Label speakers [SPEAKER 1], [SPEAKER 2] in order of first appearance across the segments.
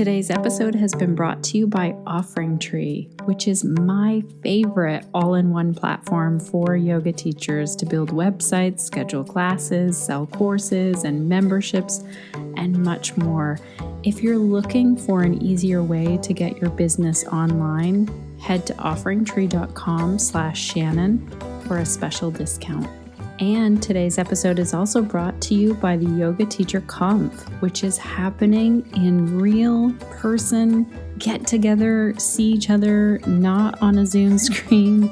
[SPEAKER 1] Today's episode has been brought to you by Offering Tree, which is my favorite all-in-one platform for yoga teachers to build websites, schedule classes, sell courses and memberships, and much more. If you're looking for an easier way to get your business online, head to offeringtree.com/Shannon for a special discount. And today's episode is also brought to you by the Yoga Teacher Conf, which is happening in real person, get together, see each other, not on a Zoom screen,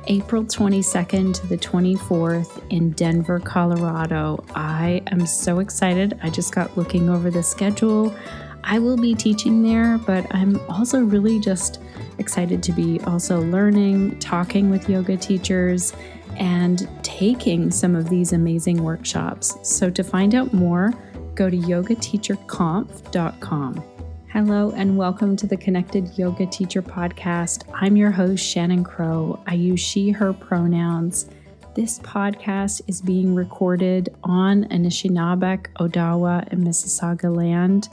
[SPEAKER 1] April 22nd to the 24th in Denver, Colorado. I am so excited. I just got looking over the schedule. I will be teaching there, but I'm also really just excited to be also learning, talking with yoga teachers, and taking some of these amazing workshops. So to find out more, go to yogateacherconf.com. Hello and welcome to the Connected Yoga Teacher Podcast. I'm your host, Shannon Crow. I use she, her pronouns. This podcast is being recorded on Anishinaabe, Odawa, and Mississauga land.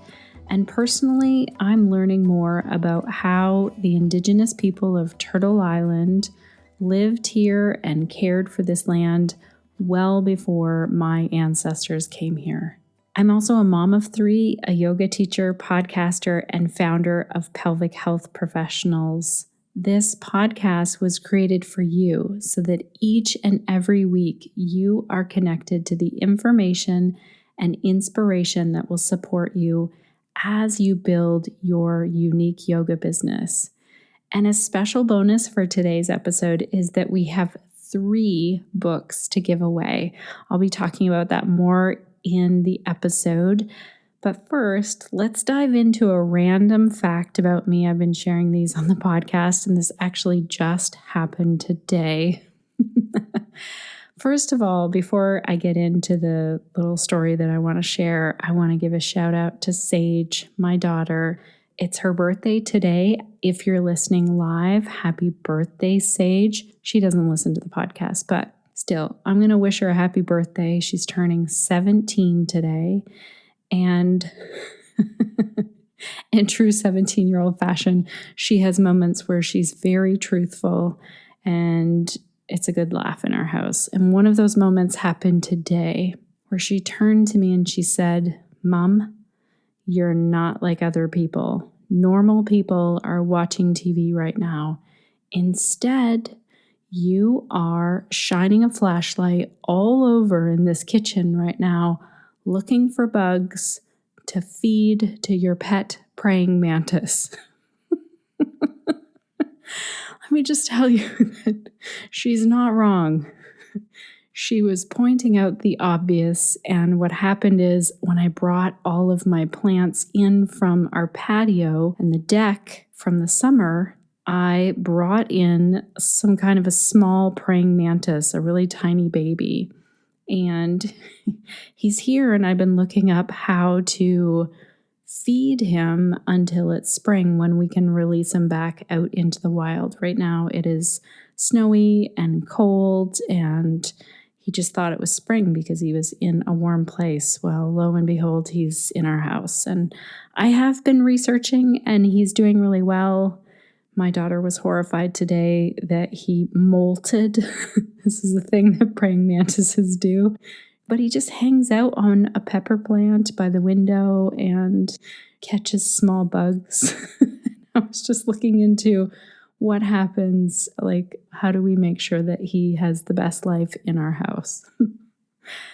[SPEAKER 1] And personally, I'm learning more about how the indigenous people of Turtle Island lived here and cared for this land well before my ancestors came here. I'm also a mom of three, a yoga teacher, podcaster, and founder of Pelvic Health Professionals. This podcast was created for you so that each and every week you are connected to the information and inspiration that will support you as you build your unique yoga business. And a special bonus for today's episode is that we have 3 books to give away. I'll be talking about that more in the episode. But first, let's dive into a random fact about me. I've been sharing these on the podcast, and this actually just happened today. First of all, before I get into the little story that I want to share, I want to give a shout out to Sage, my daughter. It's her birthday today. If you're listening live, happy birthday, Sage. She doesn't listen to the podcast, but still, I'm going to wish her a happy birthday. She's turning 17 today. And in true 17-year-old fashion, she has moments where she's very truthful and it's a good laugh in our house. And one of those moments happened today where she turned to me and she said, "Mom, you're not like other people. Normal people are watching TV right now. Instead, you are shining a flashlight all over in this kitchen right now, looking for bugs to feed to your pet praying mantis." Let me just tell you that she's not wrong. She was pointing out the obvious, and what happened is when I brought all of my plants in from our patio and the deck from the summer, I brought in some kind of a small praying mantis, a really tiny baby. And he's here, and I've been looking up how to feed him until it's spring when we can release him back out into the wild. Right now it is snowy and cold, and he just thought it was spring because he was in a warm place. Well, lo and behold, he's in our house. And I have been researching, and he's doing really well. My daughter was horrified today that he molted. This is the thing that praying mantises do. But he just hangs out on a pepper plant by the window and catches small bugs. I was just looking into what happens, like how do we make sure that he has the best life in our house?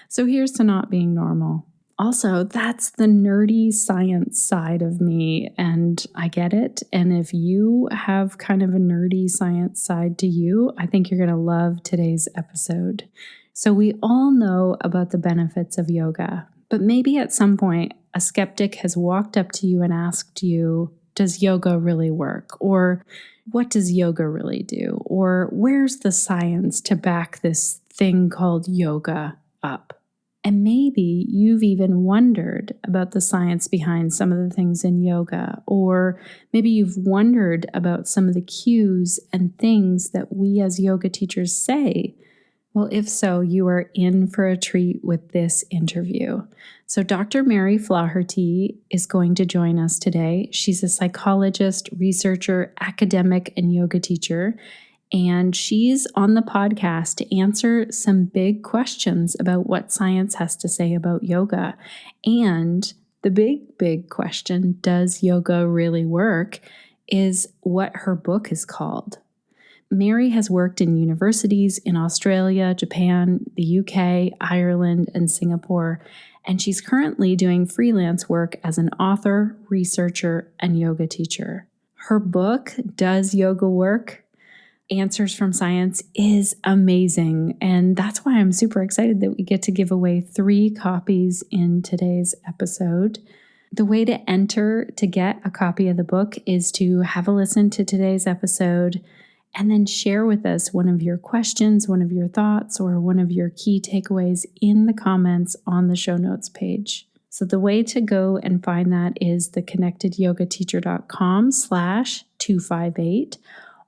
[SPEAKER 1] So here's to not being normal. Also, that's the nerdy science side of me, and I get it. And if you have kind of a nerdy science side to you, I think you're going to love today's episode. So we all know about the benefits of yoga, but maybe at some point a skeptic has walked up to you and asked you, does yoga really work? Or what does yoga really do? Or where's the science to back this thing called yoga up? And maybe you've even wondered about the science behind some of the things in yoga, or maybe you've wondered about some of the cues and things that we as yoga teachers say Well, if so, you are in for a treat with this interview. So, Dr. Mary Flaherty is going to join us today. She's a psychologist, researcher, academic, and yoga teacher. And she's on the podcast to answer some big questions about what science has to say about yoga. And the big question, does yoga really work, is what her book is called. Mary has worked in universities in Australia, Japan, the UK, Ireland, and Singapore, and she's currently doing freelance work as an author, researcher, and yoga teacher. Her book, Does Yoga Work? Answers from Science, is amazing, and that's why I'm super excited that we get to give away 3 copies in today's episode. The way to enter to get a copy of the book is to have a listen to today's episode and then share with us one of your questions, one of your thoughts, or one of your key takeaways in the comments on the show notes page. So the way to go and find that is theconnectedyogateacher.com/258,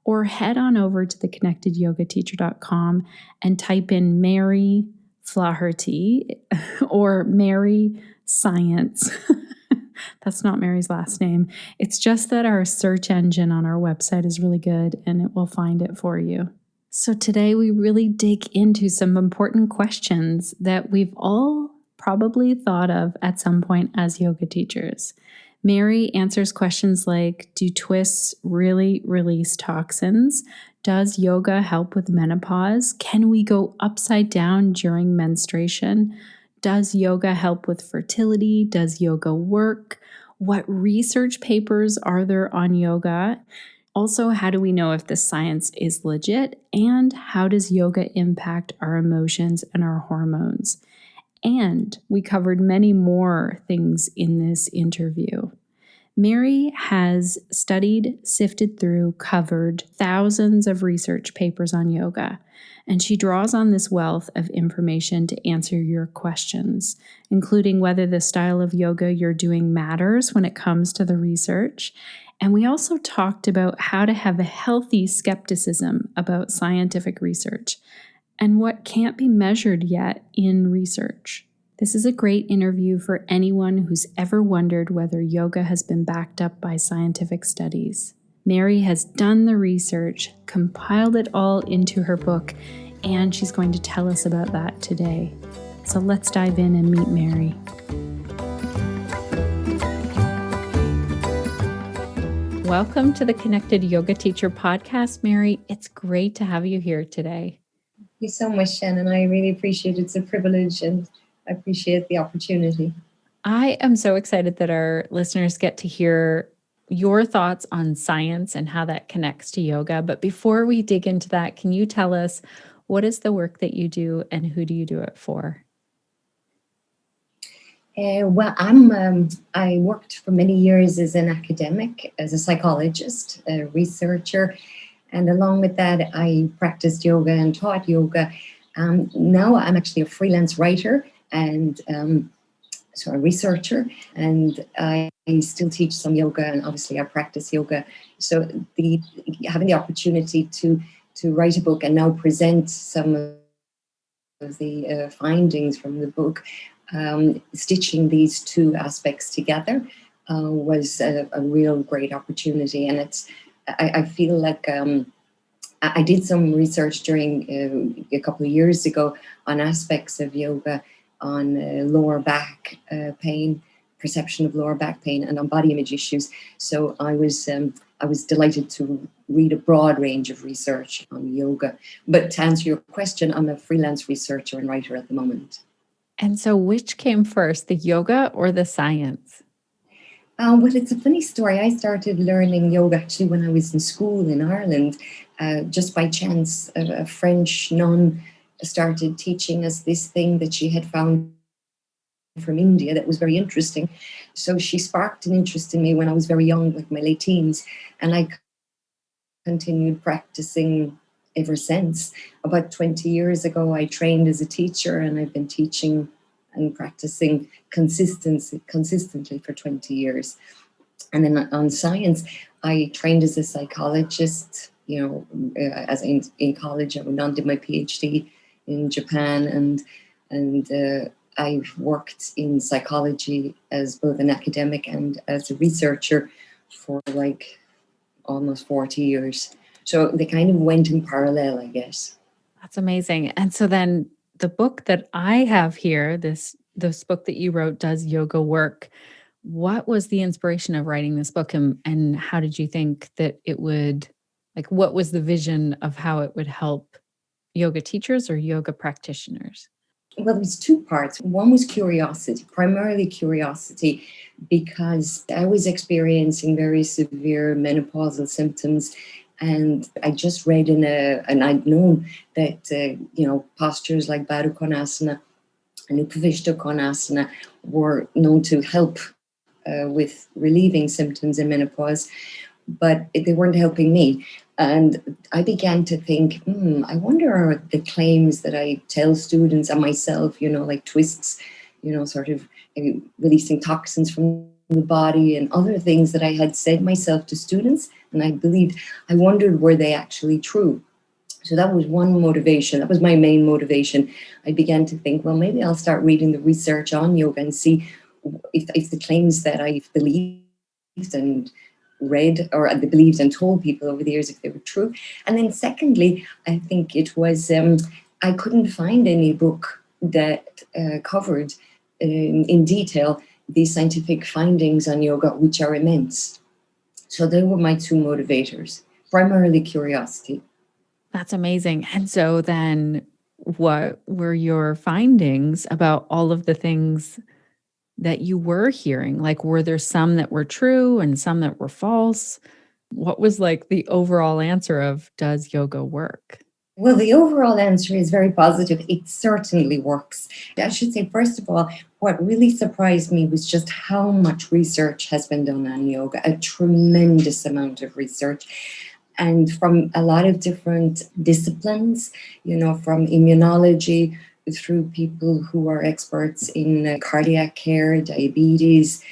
[SPEAKER 1] or head on over to theconnectedyogateacher.com and type in Mary Flaherty or Mary Science. That's not Mary's last name. It's just that our search engine on our website is really good and it will find it for you. So today we really dig into some important questions that we've all probably thought of at some point as yoga teachers. Mary answers questions like, do twists really release toxins? Does yoga help with menopause? Can we go upside down during menstruation? Does yoga help with fertility? Does yoga work? What research papers are there on yoga? Also, how do we know if the science is legit? And how does yoga impact our emotions and our hormones? And we covered many more things in this interview. Mary has studied, sifted through, covered thousands of research papers on yoga, and she draws on this wealth of information to answer your questions, including whether the style of yoga you're doing matters when it comes to the research. And we also talked about how to have a healthy skepticism about scientific research and what can't be measured yet in research. This is a great interview for anyone who's ever wondered whether yoga has been backed up by scientific studies. Mary has done the research, compiled it all into her book, and she's going to tell us about that today. So let's dive in and meet Mary. Welcome to the Connected Yoga Teacher podcast, Mary. It's great to have you here today.
[SPEAKER 2] Thank you so much, Shannon. I really appreciate it. It's a privilege and I appreciate the opportunity.
[SPEAKER 1] I am so excited that our listeners get to hear your thoughts on science and how that connects to yoga. But before we dig into that, can you tell us what is the work that you do and who do you do it for?
[SPEAKER 2] I worked for many years as an academic, as a psychologist, a researcher, and along with that, I practiced yoga and taught yoga. Now I'm actually a freelance writer and a researcher, and I still teach some yoga, and obviously I practice yoga. So having the opportunity to write a book and now present some of the findings from the book, stitching these two aspects together was a real great opportunity. And I feel like I did some research during a couple of years ago on aspects of yoga on lower back pain, perception of lower back pain, and on body image issues. So I was delighted to read a broad range of research on yoga. But to answer your question, I'm a freelance researcher and writer at the moment.
[SPEAKER 1] And so which came first, the yoga or the science?
[SPEAKER 2] Well, it's a funny story. I started learning yoga actually when I was in school in Ireland. Just by chance, a French nun started teaching us this thing that she had found from India that was very interesting. So she sparked an interest in me when I was very young, like my late teens, and I continued practicing ever since. About 20 years ago, I trained as a teacher, and I've been teaching and practicing consistently for 20 years. And then on science, I trained as a psychologist, as in college. I went on, did my PhD in Japan, and I've worked in psychology as both an academic and as a researcher for like almost 40 years. So they kind of went in parallel, I guess.
[SPEAKER 1] That's amazing. And so then the book that I have here, this book that you wrote, Does Yoga Work? What was the inspiration of writing this book, and how did you think that it would, like, what was the vision of how it would help yoga teachers or yoga practitioners?
[SPEAKER 2] Well, there's two parts. One was curiosity, primarily curiosity, because I was experiencing very severe menopausal symptoms. And I just read and I'd known that, postures like Baddha Konasana and Upavishta Konasana were known to help with relieving symptoms in menopause, but they weren't helping me. And I began to think, I wonder are the claims that I tell students and myself, like twists, sort of releasing toxins from the body and other things that I had said myself to students. And I wondered, were they actually true? So that was one motivation. That was my main motivation. I began to think, well, maybe I'll start reading the research on yoga and see if the claims that I've believed and read or believed and told people over the years, if they were true. And then secondly, I think it was, I couldn't find any book that covered in detail the scientific findings on yoga, which are immense. So they were my two motivators, primarily curiosity.
[SPEAKER 1] That's amazing. And so then what were your findings about all of the things that you were hearing? Like, were there some that were true and some that were false? What was like the overall answer of does yoga work?
[SPEAKER 2] Well, the overall answer is very positive. It certainly works. I should say, first of all, what really surprised me was just how much research has been done on yoga, a tremendous amount of research. And from a lot of different disciplines, from immunology through people who are experts in cardiac care, diabetes,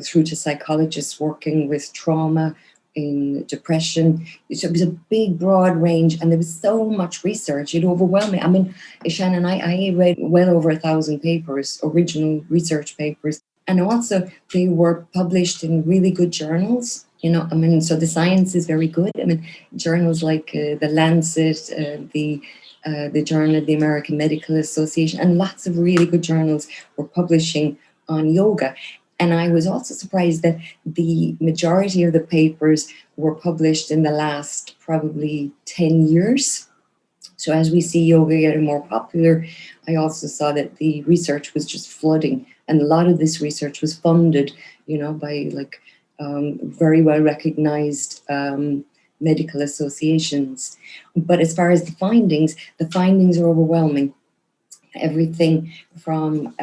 [SPEAKER 2] through to psychologists working with trauma, in depression. So it was a big, broad range, and there was so much research. It overwhelmed me. I mean, Shannon, I read well over 1,000 papers, original research papers, and also they were published in really good journals. So the science is very good. I mean, journals like the Lancet, the Journal of the American Medical Association, and lots of really good journals were publishing on yoga. And I was also surprised that the majority of the papers were published in the last probably 10 years. So as we see yoga getting more popular, I also saw that the research was just flooding. And a lot of this research was funded, by very well recognized medical associations. But as far as the findings are overwhelming. Everything from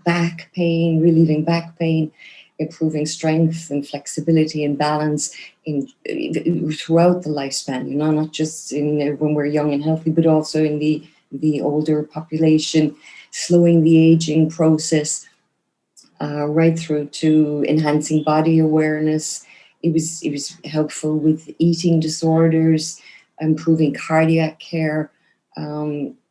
[SPEAKER 2] back pain, relieving back pain, improving strength and flexibility and balance throughout the lifespan, not just when we're young and healthy, but also in the older population, slowing the aging process, right through to enhancing body awareness. It was helpful with eating disorders, improving cardiac care,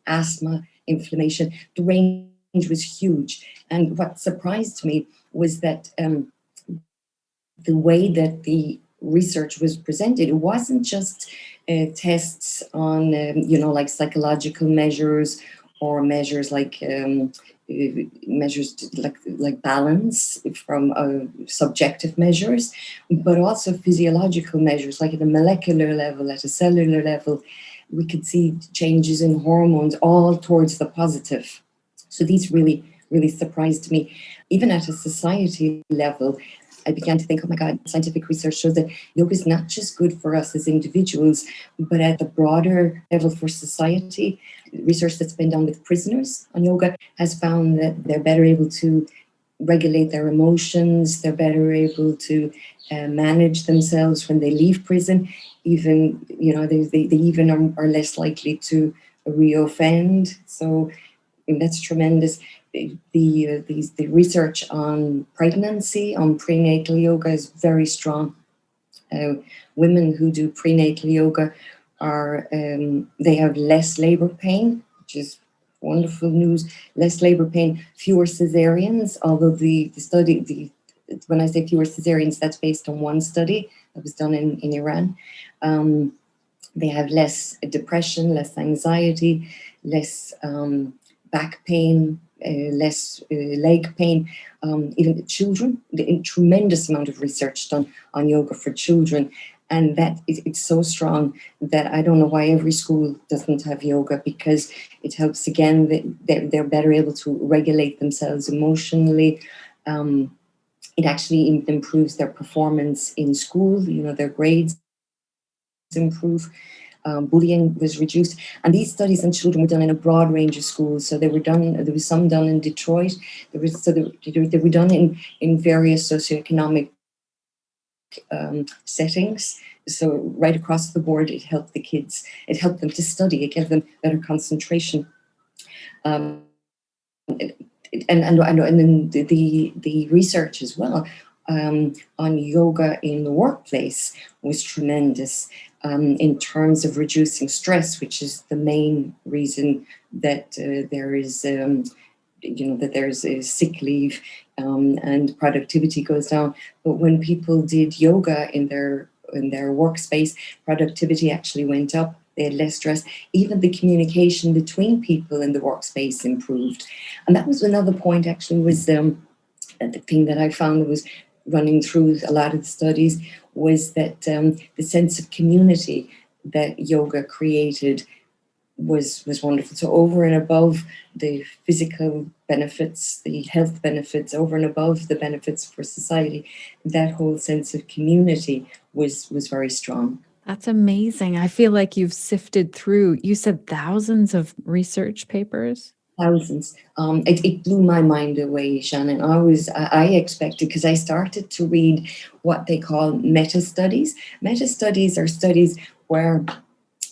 [SPEAKER 2] asthma, inflammation. The range was huge. And what surprised me was that the way that the research was presented, it wasn't just tests on, like psychological measures or measures like like balance from subjective measures, but also physiological measures, like at a molecular level, at a cellular level. We could see changes in hormones all towards the positive. So these really, really surprised me. Even at a society level, I began to think, oh my God, scientific research shows that yoga is not just good for us as individuals, but at the broader level for society. Research that's been done with prisoners on yoga has found that they're better able to regulate their emotions, they're better able to manage themselves when they leave prison. Even, they even are less likely to reoffend. So that's tremendous. The research on pregnancy, on prenatal yoga is very strong. Women who do prenatal yoga are they have less labor pain, which is wonderful news. Less labor pain, fewer cesareans. Although when I say fewer cesareans, that's based on one study that was done in Iran. They have less depression, less anxiety, less back pain, less leg pain. Even children, a tremendous amount of research done on yoga for children. And that it's so strong that I don't know why every school doesn't have yoga, because it helps, again, they're better able to regulate themselves emotionally. It actually improves their performance in school, their grades improve. Bullying was reduced, and these studies on children were done in a broad range of schools. So there was some done in Detroit. They were done in various socioeconomic settings. So right across the board, it helped the kids. It helped them to study. It gave them better concentration. And then the research as well on yoga in the workplace was tremendous in terms of reducing stress, which is the main reason that there is that there's a sick leave and productivity goes down. But when people did yoga in their workspace, productivity actually went up. They had less stress. Even the communication between people in the workspace improved. And that was another point, actually, was the thing that I found that was running through a lot of the studies, was that the sense of community that yoga created was wonderful. So over and above the physical benefits, the health benefits, over and above the benefits for society, that whole sense of community was very strong.
[SPEAKER 3] That's amazing. I feel like you've sifted through, you said thousands of research papers.
[SPEAKER 2] Thousands. It blew my mind away, Shannon. I expected, because I started to read what they call meta studies. Meta studies are studies where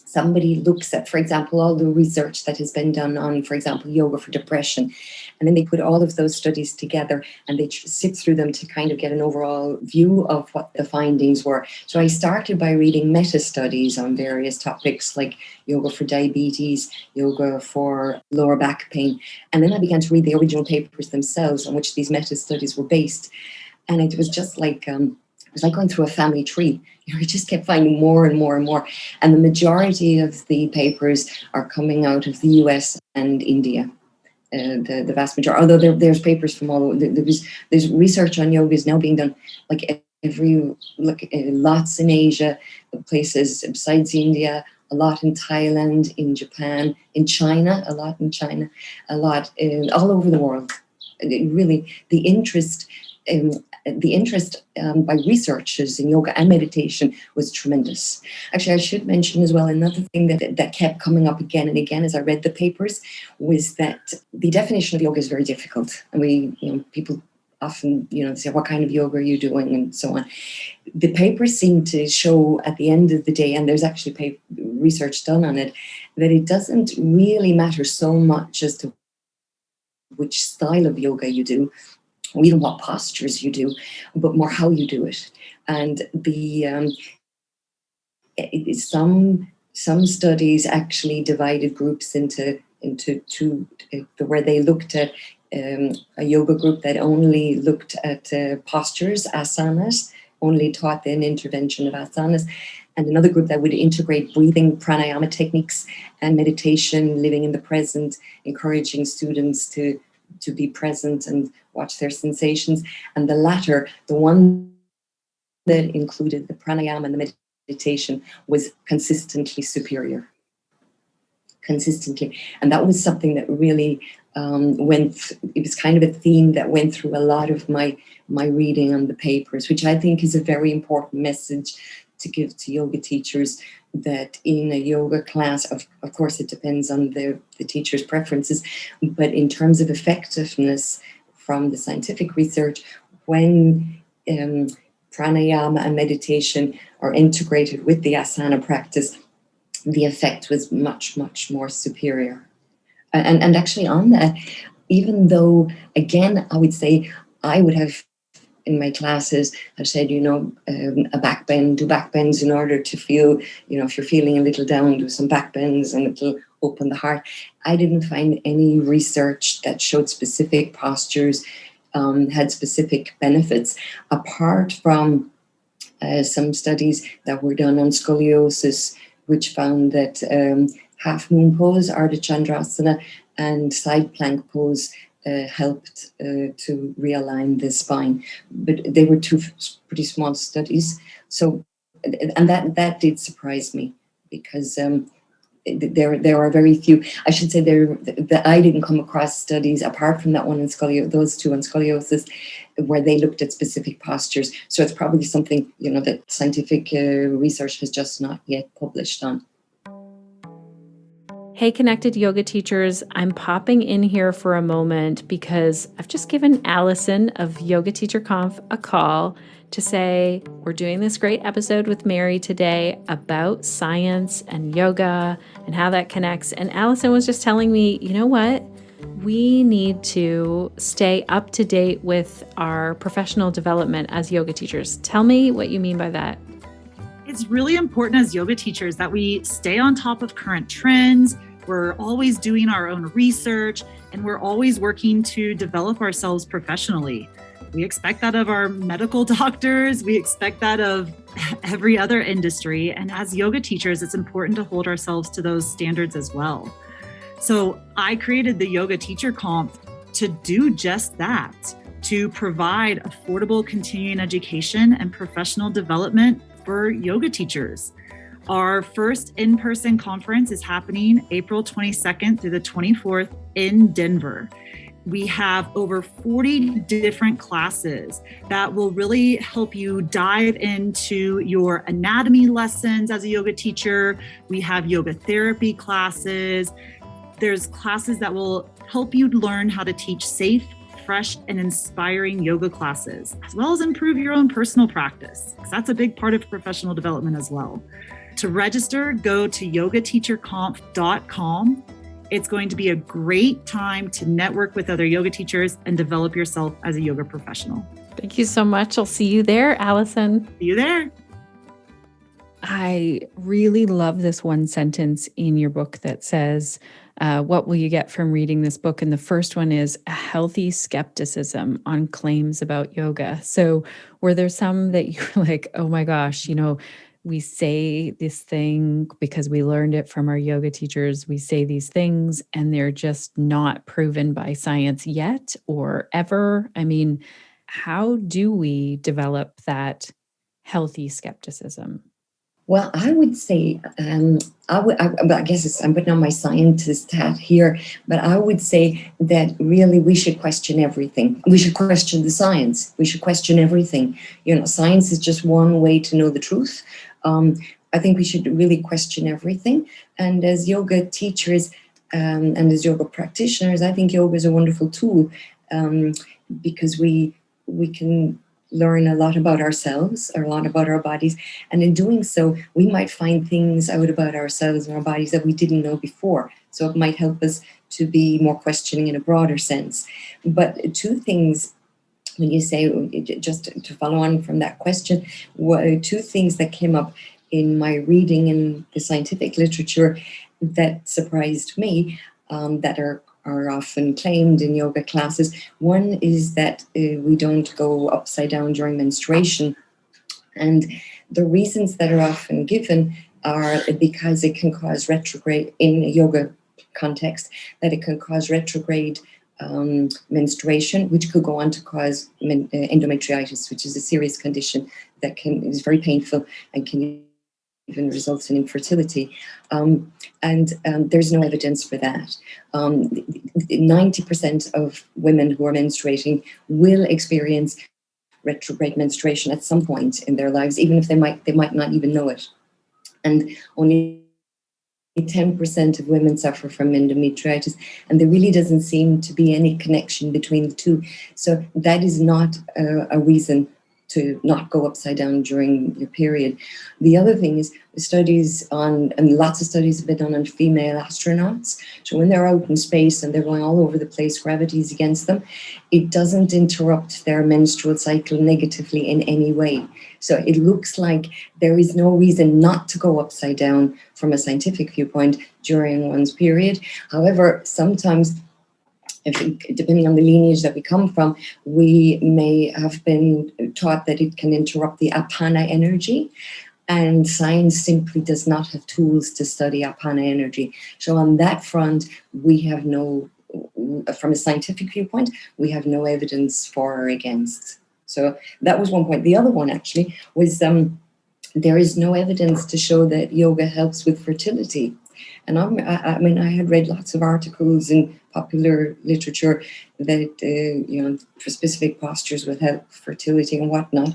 [SPEAKER 2] somebody looks at, for example, all the research that has been done on, for example, yoga for depression. And then they put all of those studies together and they sift through them to kind of get an overall view of what the findings were. So I started by reading meta-studies on various topics like yoga for diabetes, yoga for lower back pain. And then I began to read the original papers themselves on which these meta-studies were based. And it was just like... it was like going through a family tree. You just kept finding more and more and more. And the majority of the papers are coming out of the US and India. The vast majority, although there's papers from all over. There's research on yoga is now being done lots in Asia, places besides India, a lot in Thailand, in Japan, in China, a lot in China, a lot all over the world. Really, the interest by researchers in yoga and meditation was tremendous. Actually, I should mention as well, another thing that kept coming up again and again as I read the papers was that the definition of yoga is very difficult. And people often, say, what kind of yoga are you doing, and so on. The papers seem to show at the end of the day, and there's actually research done on it, that it doesn't really matter so much as to which style of yoga you do, or even what postures you do, but more how you do it. And some studies actually divided groups into two, where they looked at a yoga group that only looked at postures, asanas, only taught an intervention of asanas, and another group that would integrate breathing, pranayama techniques, and meditation, living in the present, encouraging students to be present and watch their sensations. And the latter, the one that included the pranayama and the meditation, was consistently superior. Consistently. And that was something that really it was kind of a theme that went through a lot of my reading on the papers, which I think is a very important message to give to yoga teachers, that in a yoga class, of course, it depends on the teacher's preferences, but in terms of effectiveness from the scientific research, when pranayama and meditation are integrated with the asana practice, the effect was much, much more superior. And actually on that, even though, again, I would say I would have in my classes have said, a back bend, do back bends in order to feel, if you're feeling a little down, do some back bends and it'll open the heart. I didn't find any research that showed specific postures had specific benefits, apart from some studies that were done on scoliosis, which found that half moon pose, Ardha Chandrasana, and side plank pose helped to realign the spine. But they were two pretty small studies. So, and that did surprise me, because there are very few. I should say that I didn't come across studies apart from that one in those two on scoliosis, where they looked at specific postures. So it's probably something that scientific research has just not yet published on.
[SPEAKER 1] Hey, Connected Yoga Teachers, I'm popping in here for a moment because I've just given Allison of Yoga Teacher Conf a call to say we're doing this great episode with Mary today about science and yoga and how that connects. And Allison was just telling me, you know what? We need to stay up to date with our professional development as yoga teachers. Tell me what you mean by that.
[SPEAKER 4] It's really important as yoga teachers that we stay on top of current trends. We're always doing our own research, and we're always working to develop ourselves professionally. We expect that of our medical doctors. We expect that of every other industry. And as yoga teachers, it's important to hold ourselves to those standards as well. So I created the Yoga Teacher Conf to do just that, to provide affordable continuing education and professional development for yoga teachers. Our first in-person conference is happening April 22nd through the 24th in Denver. We have over 40 different classes that will really help you dive into your anatomy lessons as a yoga teacher. We have yoga therapy classes. There's classes that will help you learn how to teach safe, fresh, and inspiring yoga classes, as well as improve your own personal practice, because that's a big part of professional development as well. To register, go to yogateacherconf.com. It's going to be a great time to network with other yoga teachers and develop yourself as a yoga professional.
[SPEAKER 1] Thank you so much. I'll see you there, Allison.
[SPEAKER 4] See you there.
[SPEAKER 3] I really love this one sentence in your book that says, what will you get from reading this book? And the first one is a healthy skepticism on claims about yoga. So were there some that you were like, oh my gosh, we say this thing because we learned it from our yoga teachers. We say these things and they're just not proven by science yet or ever. I mean, how do we develop that healthy skepticism?
[SPEAKER 2] Well, I would say, I guess I'm putting on my scientist hat here, but I would say that really we should question everything. We should question the science. We should question everything. Science is just one way to know the truth. I think we should really question everything. And as yoga teachers and as yoga practitioners, I think yoga is a wonderful tool because we can learn a lot about ourselves, or a lot about our bodies. And in doing so, we might find things out about ourselves and our bodies that we didn't know before. So it might help us to be more questioning in a broader sense. But two things, when you say, just to follow on from that question, two things that came up in my reading in the scientific literature that surprised me, that are often claimed in yoga classes. One is that we don't go upside down during menstruation. And the reasons that are often given are because it can cause retrograde, in a yoga context, that it can cause retrograde menstruation, which could go on to cause endometriosis, which is a serious condition that is very painful and can even results in infertility. And there's no evidence for that. 90% of women who are menstruating will experience retrograde menstruation at some point in their lives, even if they might not even know it. And only 10% of women suffer from endometriosis, and there really doesn't seem to be any connection between the two. So that is not a reason to not go upside down during your period. The other thing is studies on, and lots of studies have been done on female astronauts. So when they're out in space and they're going all over the place, gravity is against them, it doesn't interrupt their menstrual cycle negatively in any way. So it looks like there is no reason not to go upside down from a scientific viewpoint during one's period. However, sometimes, depending on the lineage that we come from, we may have been taught that it can interrupt the apana energy, and science simply does not have tools to study apana energy. So on that front, we have no, from a scientific viewpoint, we have no evidence for or against. So that was one point. The other one actually was there is no evidence to show that yoga helps with fertility. And I mean, I had read lots of articles in popular literature that, for specific postures would help fertility and whatnot.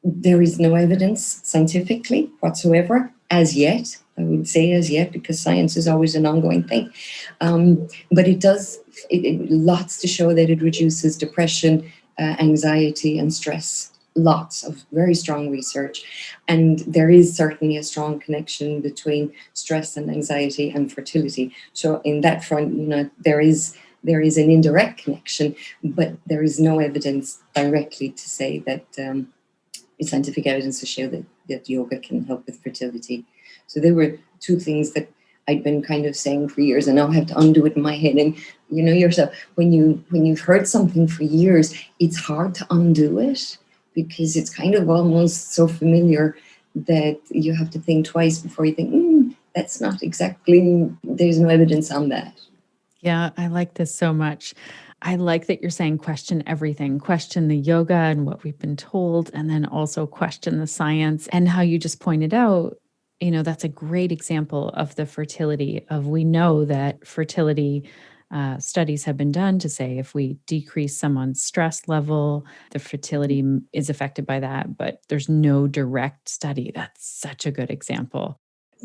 [SPEAKER 2] There is no evidence scientifically whatsoever, as yet. I would say as yet, because science is always an ongoing thing. But it does, lots to show that it reduces depression, anxiety, and stress. Lots of very strong research, and there is certainly a strong connection between stress and anxiety and fertility. So in that front, there is an indirect connection, but there is no evidence directly to say that scientific evidence to show that yoga can help with fertility. So there were two things that I'd been kind of saying for years, and now I have to undo it in my head. And yourself, when you've heard something for years, it's hard to undo it, because it's kind of almost so familiar that you have to think twice before you think, that's not exactly, there's no evidence on that.
[SPEAKER 3] Yeah, I like this so much. I like that you're saying question everything, question the yoga and what we've been told, and then also question the science. And how you just pointed out, that's a great example of the fertility of, we know that fertility studies have been done to say if we decrease someone's stress level, the fertility is affected by that, but there's no direct study. That's such a good example.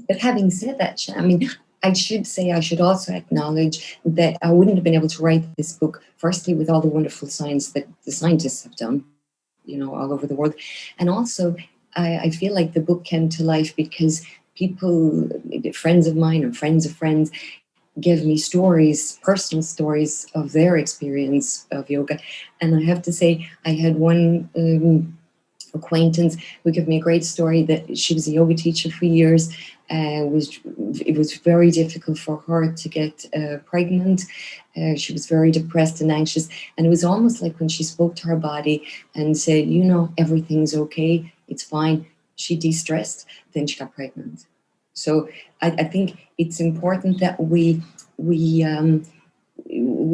[SPEAKER 2] But having said that, I mean, I should also acknowledge that I wouldn't have been able to write this book, firstly, with all the wonderful science that the scientists have done, all over the world. And also, I feel like the book came to life because people, friends of mine and friends of friends, give me stories, personal stories of their experience of yoga. And I have to say, I had one acquaintance who gave me a great story that she was a yoga teacher for years. It was very difficult for her to get pregnant. She was very depressed and anxious. And it was almost like when she spoke to her body and said, everything's okay, it's fine, she de-stressed, then she got pregnant. So I think it's important that we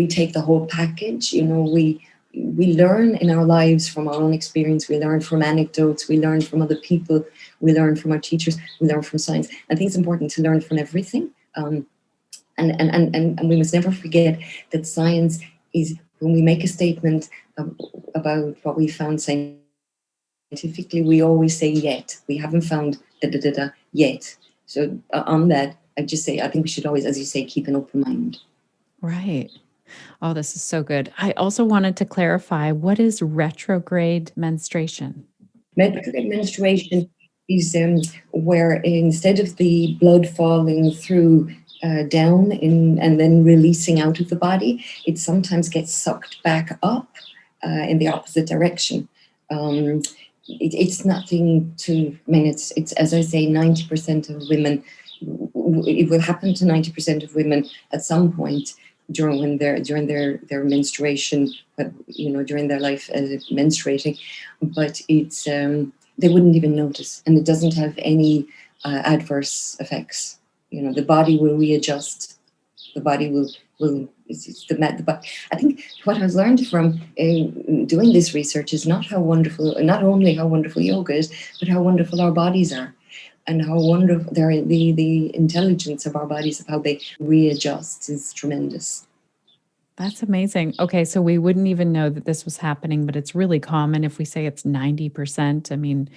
[SPEAKER 2] take the whole package. We learn in our lives from our own experience. We learn from anecdotes. We learn from other people. We learn from our teachers. We learn from science. I think it's important to learn from everything. And we must never forget that science is, when we make a statement about what we found scientifically, we always say yet. We haven't found yet. So on that, I just say, I think we should always, as you say, keep an open mind.
[SPEAKER 3] Right. Oh, this is so good. I also wanted to clarify, what is retrograde menstruation?
[SPEAKER 2] Retrograde menstruation is where instead of the blood falling through down and then releasing out of the body, it sometimes gets sucked back up in the opposite direction. It's nothing to, it's as I say, 90% of women, it will happen to 90% of women at some point during their menstruation, but during their life menstruating, but it's they wouldn't even notice, and it doesn't have any adverse effects. The body will readjust. The body will I think what I've learned from doing this research is not only how wonderful yoga is, but how wonderful our bodies are, and how wonderful the intelligence of our bodies, of how they readjust, is tremendous.
[SPEAKER 3] That's amazing. Okay, so we wouldn't even know that this was happening, but it's really common if we say it's 90%. I mean,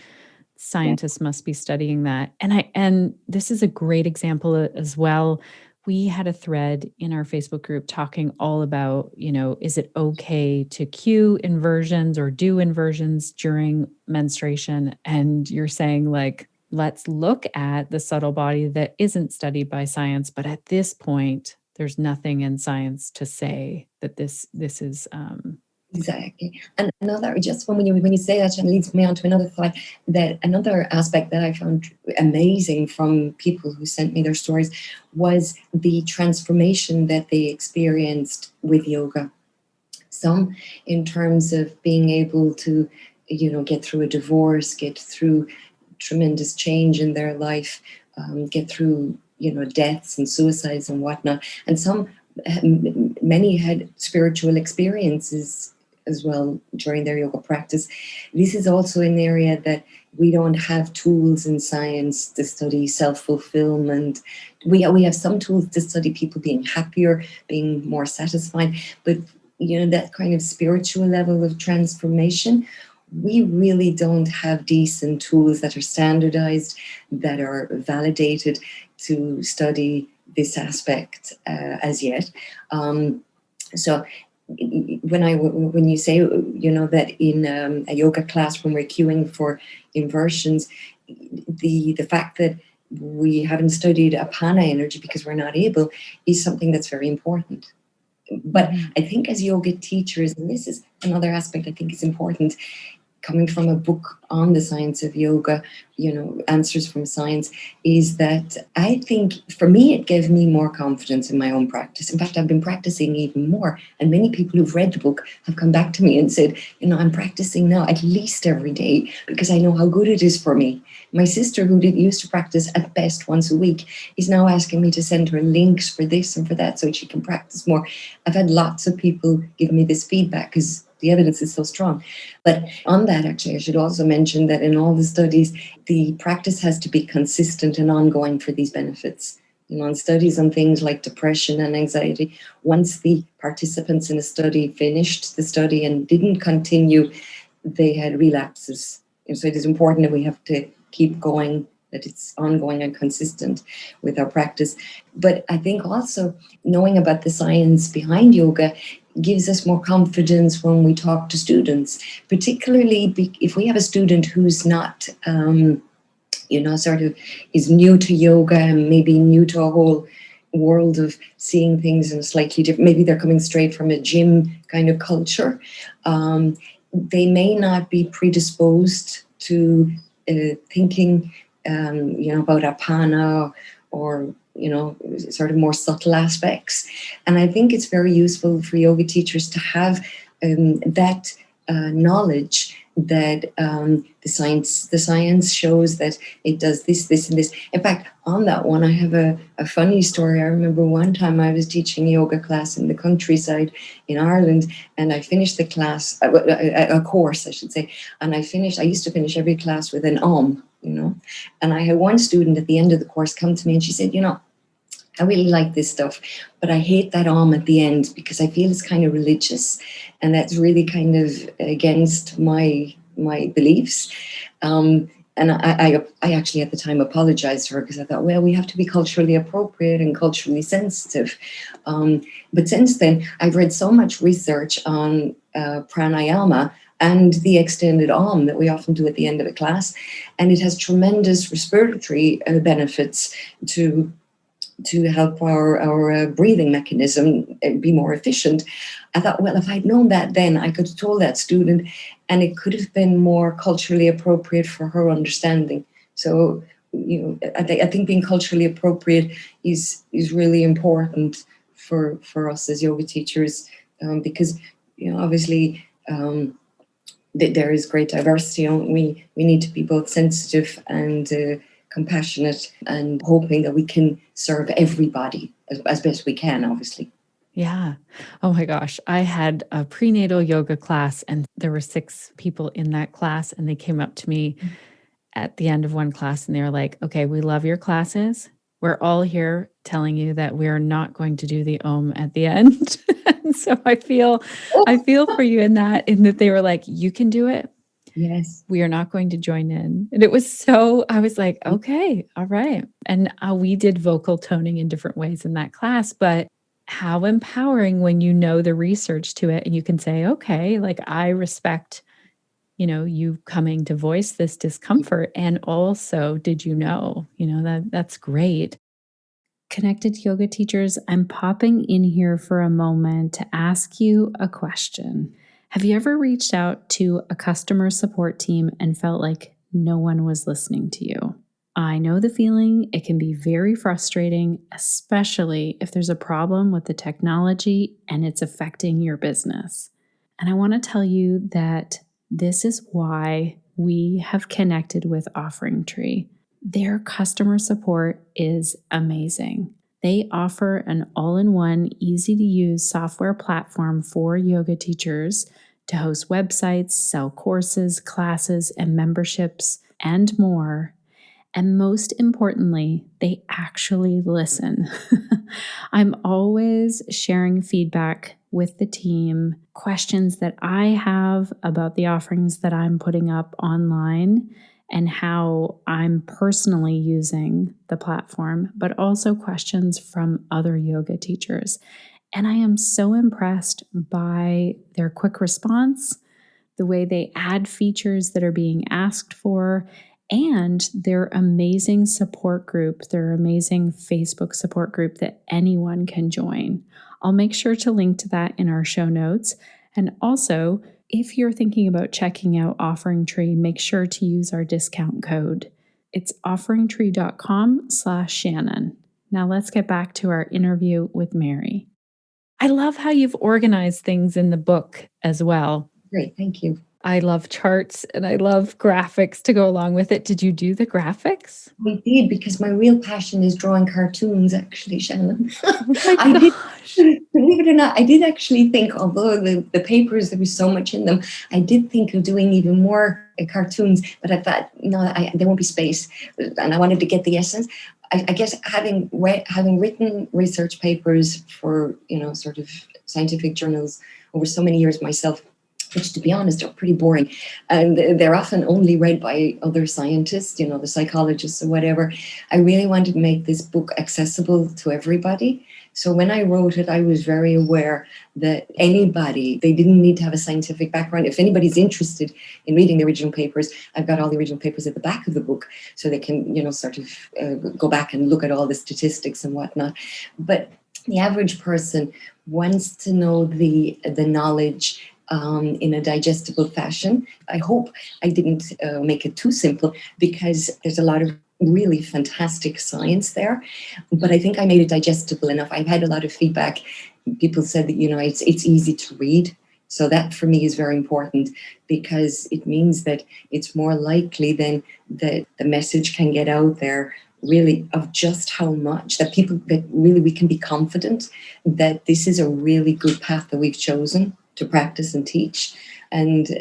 [SPEAKER 3] scientists must be studying that. And this is a great example as well. We had a thread in our Facebook group talking all about, is it okay to cue inversions or do inversions during menstruation? And you're saying, like, let's look at the subtle body that isn't studied by science. But at this point, there's nothing in science to say that this is
[SPEAKER 2] Exactly. And another, just when you say that, and leads me on to another thought, that another aspect that I found amazing from people who sent me their stories was the transformation that they experienced with yoga. Some in terms of being able to, get through a divorce, get through tremendous change in their life, get through, deaths and suicides and whatnot. And many had spiritual experiences as well during their yoga practice. This is also an area that we don't have tools in science to study self-fulfillment. We have some tools to study people being happier, being more satisfied, but that kind of spiritual level of transformation, we really don't have decent tools that are standardized, that are validated to study this aspect as yet. So when you say, that in a yoga class, when we're cueing for inversions, the fact that we haven't studied apana energy because we're not able is something that's very important. But I think as yoga teachers, and this is another aspect I think is important, coming from a book on the science of yoga, Answers from Science, is that I think for me, it gave me more confidence in my own practice. In fact, I've been practicing even more. And many people who've read the book have come back to me and said, I'm practicing now at least every day because I know how good it is for me. My sister, who used to practice at best once a week, is now asking me to send her links for this and for that so she can practice more. I've had lots of people give me this feedback because the evidence is so strong. But on that, actually, I should also mention that in all the studies, the practice has to be consistent and ongoing for these benefits. In studies on things like depression and anxiety, once the participants in a study finished the study and didn't continue, they had relapses. So it is important that we have to keep going, that it's ongoing and consistent with our practice. But I think also knowing about the science behind yoga gives us more confidence when we talk to students, particularly if we have a student who's not, sort of is new to yoga and maybe new to a whole world of seeing things in a slightly different, maybe they're coming straight from a gym kind of culture. They may not be predisposed to thinking, about apana or sort of more subtle aspects. And I think it's very useful for yoga teachers to have that knowledge that the science shows that it does this, this, and this. In fact, on that one, I have a funny story. I remember one time I was teaching a yoga class in the countryside in Ireland, and I finished the class, a course, I should say, and I used to finish every class with an Om, and I had one student at the end of the course come to me and she said, I really like this stuff, but I hate that Om at the end because I feel it's kind of religious and that's really kind of against my beliefs. And I actually at the time apologized to her because I thought, well, we have to be culturally appropriate and culturally sensitive. But since then, I've read so much research on pranayama and the extended Om that we often do at the end of a class. And it has tremendous respiratory benefits to help our breathing mechanism be more efficient. I thought, well, if I'd known that then, I could have told that student and it could have been more culturally appropriate for her understanding. So, I think being culturally appropriate is really important for us as yoga teachers because, obviously, there is great diversity. We need to be both sensitive and compassionate and hoping that we can serve everybody as best we can, obviously.
[SPEAKER 3] Yeah. Oh my gosh. I had a prenatal yoga class and there were 6 people in that class and they came up to me at the end of one class and they were like, okay, we love your classes. We're all here telling you that we're not going to do the Om at the end. And so I feel for you in that they were like, you can do it.
[SPEAKER 2] Yes.
[SPEAKER 3] We are not going to join in. And it was so, I was like, okay, all right. And we did vocal toning in different ways in that class, but how empowering when you know the research to it and you can say, okay, like I respect, you coming to voice this discomfort. And also, did you know, that's great.
[SPEAKER 1] Connected Yoga Teachers, I'm popping in here for a moment to ask you a question. Have you ever reached out to a customer support team and felt like no one was listening to you? I know the feeling. It can be very frustrating, especially if there's a problem with the technology and it's affecting your business. And I want to tell you that this is why we have connected with Offering Tree. Their customer support is amazing. They offer an all-in-one, easy-to-use software platform for yoga teachers to host websites, sell courses, classes, and memberships, and more. And most importantly, they actually listen. I'm always sharing feedback with the team, questions that I have about the offerings that I'm putting up online and how I'm personally using the platform, but also questions from other yoga teachers. And I am so impressed by their quick response, the way they add features that are being asked for, and their amazing support group, their amazing Facebook support group that anyone can join. I'll make sure to link to that in our show notes. And also, if you're thinking about checking out Offering Tree, make sure to use our discount code. It's offeringtree.com/Shannon. Now let's get back to our interview with Mary. I love how you've organized things in the book as well.
[SPEAKER 2] Great. Thank you.
[SPEAKER 3] I love charts and I love graphics to go along with it. Did you do the graphics?
[SPEAKER 2] I did, because my real passion is drawing cartoons, actually, Shannon.
[SPEAKER 3] Oh my
[SPEAKER 2] I did,
[SPEAKER 3] gosh.
[SPEAKER 2] believe it or not, I did actually think, although the papers, there was so much in them, I did think of doing even more cartoons, but I thought, no, there won't be space. And I wanted to get the essence. I guess having written research papers for, sort of scientific journals over so many years myself, which, to be honest, are pretty boring. And they're often only read by other scientists, the psychologists or whatever. I really wanted to make this book accessible to everybody. So when I wrote it, I was very aware that they didn't need to have a scientific background. If anybody's interested in reading the original papers, I've got all the original papers at the back of the book, so they can, sort of go back and look at all the statistics and whatnot. But the average person wants to know the knowledge in a digestible fashion. I hope I didn't make it too simple, because there's a lot of really fantastic science there, but I think I made it digestible enough. I've had a lot of feedback. People said that, it's easy to read. So that for me is very important, because it means that it's more likely then that the message can get out there, really, of just how much that really we can be confident that this is a really good path that we've chosen to practice and teach. And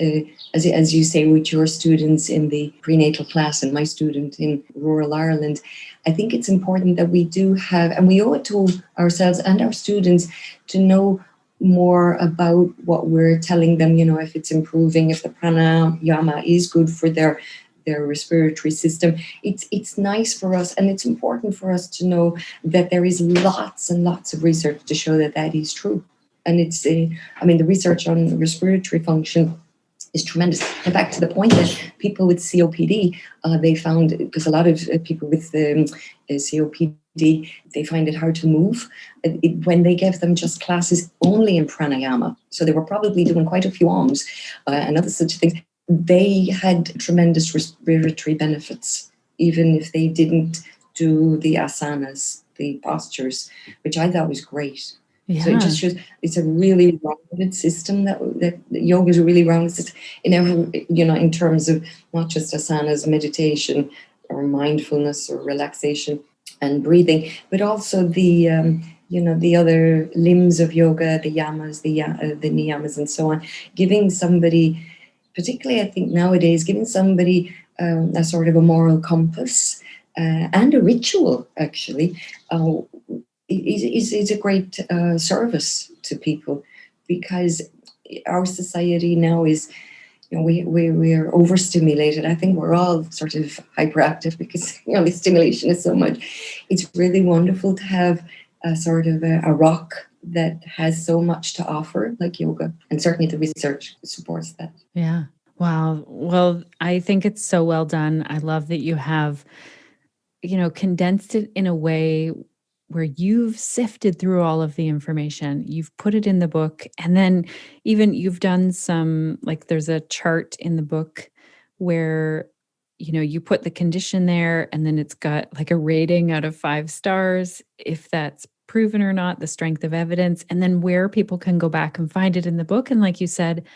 [SPEAKER 2] as you say, with your students in the prenatal class and my student in rural Ireland, I think it's important that we do have, and we owe it to ourselves and our students, to know more about what we're telling them, if it's improving, if the pranayama is good for their respiratory system. It's nice for us, and it's important for us to know that there is lots and lots of research to show that is true. And it's, the research on respiratory function is tremendous. And back to the point that people with COPD, they found, because a lot of people with COPD, they find it hard to move when they gave them just classes only in pranayama. So they were probably doing quite a few ohms and other such things. They had tremendous respiratory benefits, even if they didn't do the asanas, the postures, which I thought was great.
[SPEAKER 3] Yeah.
[SPEAKER 2] So it just shows it's a really rounded system, that yoga is a really rounded system in every, in terms of not just asanas, meditation or mindfulness or relaxation and breathing, but also the the other limbs of yoga, the yamas, the niyamas, and so on. Giving somebody, particularly I think nowadays, giving somebody a sort of a moral compass and a ritual, actually, is a great service to people, because our society now is we are overstimulated. I think we're all sort of hyperactive because the stimulation is so much. It's really wonderful to have a sort of a rock that has so much to offer, like yoga, and certainly the research supports that.
[SPEAKER 3] Yeah. Wow. Well, I think it's so well done. I love that you have, condensed it in a way where you've sifted through all of the information. You've put it in the book. And then even you've done some, like, there's a chart in the book where, you put the condition there and then it's got like a rating out of 5 stars, if that's proven or not, the strength of evidence, and then where people can go back and find it in the book. And like you said,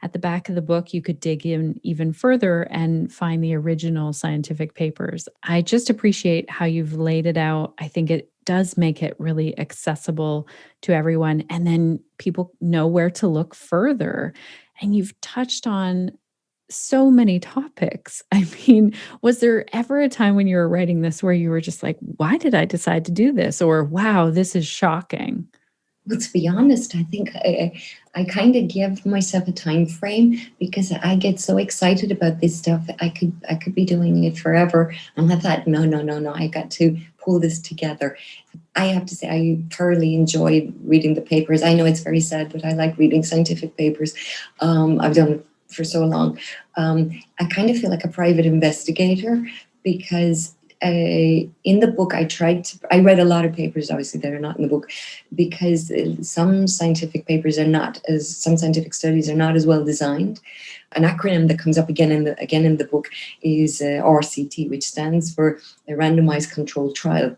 [SPEAKER 3] at the back of the book, you could dig in even further and find the original scientific papers. I just appreciate how you've laid it out. I think it does make it really accessible to everyone. And then people know where to look further. And you've touched on so many topics. I mean, was there ever a time when you were writing this where you were just like, why did I decide to do this? Or, wow, this is shocking?
[SPEAKER 2] But to be honest, I think I kind of give myself a time frame because I get so excited about this stuff. I could be doing it forever. And I thought, no, I got to pull this together. I have to say, I thoroughly enjoyed reading the papers. I know it's very sad, but I like reading scientific papers. I've done it for so long. I kind of feel like a private investigator because in the book, I read a lot of papers, obviously, that are not in the book, because some scientific studies are not as well designed. An acronym that comes up again in the book is RCT, which stands for a randomized controlled trial.